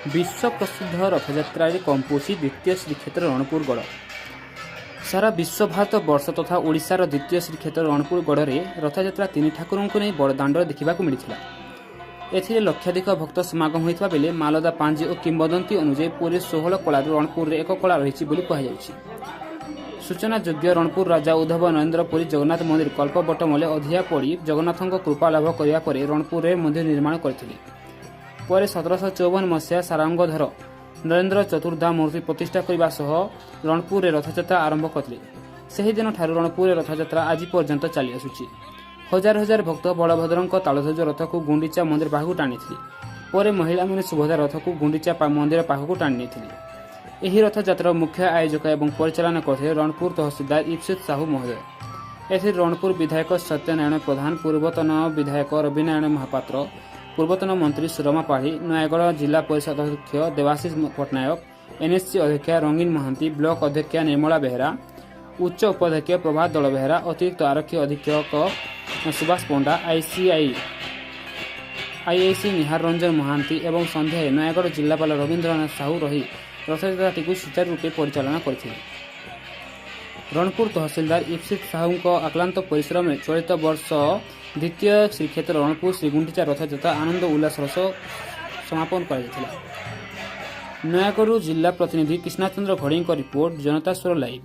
विश्व प्रसिद्ध रथयात्रा कंपोसी द्वितीय श्रीक्षेत्र रणपुर गड़। सारा विश्व भारत वर्ष तथा ओडिशार द्वितीय श्रीक्षेत्र रणपुर गढ़ में रथयात्रा तीन ठाकुरों को नहीं बड़ दाण्ड देखा मिलता। एथिरे लक्षाधिक भक्त समागम होता बेले मालदा पांजी और किंवदंती अनुଯାयी पूरे 16 कलार रणपुर रे एक कला रही कहुच्छी। सूचना योग्य रणपुर राजा उद्धव नरेंद्र पुरी जगन्नाथ मंदिर कल्पवट मले अधिया पड़ी जगन्नाथ कृपा लाभ करने रणपुर में मंदिर निर्माण करते। 1754 मसीहा सारंगधर नरेंद्र चतुर्धा मूर्ति प्रतिष्ठा करने सह रणपुर में रथयात्रा आरंभ करते। से दिन ठारू रणपुर में रथयात्रा आज पर्यंत चली आसुची। हजार हजार भक्त बलभद्र तालध्वज रथ को गुंडीचा मंदिर पाखक टाणी। महिला मैंने सुभद्रा रथ को गुंडीचा मंदिर पाखक टाणी। यह रथयात्रा मुख्य आयोजक एवं परिचालन करते रणपुर तहसीलदार इप्सित साहू महोदय। एथि रणपुर विधायक सत्यनारायण प्रधान, पूर्वतन विधायक रविनारायण महापात्र, पूर्वतन मंत्री सुरमा पाढ़ी, नयागढ़ जिला परिषद अध्यक्ष देवाशीष पट्टनायक, एनएससी अध्यक्ष रंगीन महांती, ब्लॉक अध्यक्ष निर्मला बेहरा, उच्च उपाध्यक्ष प्रभात दल बेहरा, अतिरिक्त आरक्षी अधीक्षक सुभाष पंडा, आईआईसी निहार रंजन महांती एवं संध्यारे नयागढ़ जिलापाल रवीन्द्रनाथ साहू रही रथयात्रा को सुचारू रूपे परिचालना करथिले। रणपुर तहसीलदार इप्सित साहू आक्लांत परिश्रम में चलित वर्ष द्वितीय श्रीक्षेत्र रणपुर श्रीगुंडीचा रथयात्रा आनंद उल्लास समापन कर। नयागढ़ जिला प्रतिनिधि कृष्णचंद्र घड़ी रिपोर्ट, जनता स्वर लाइव।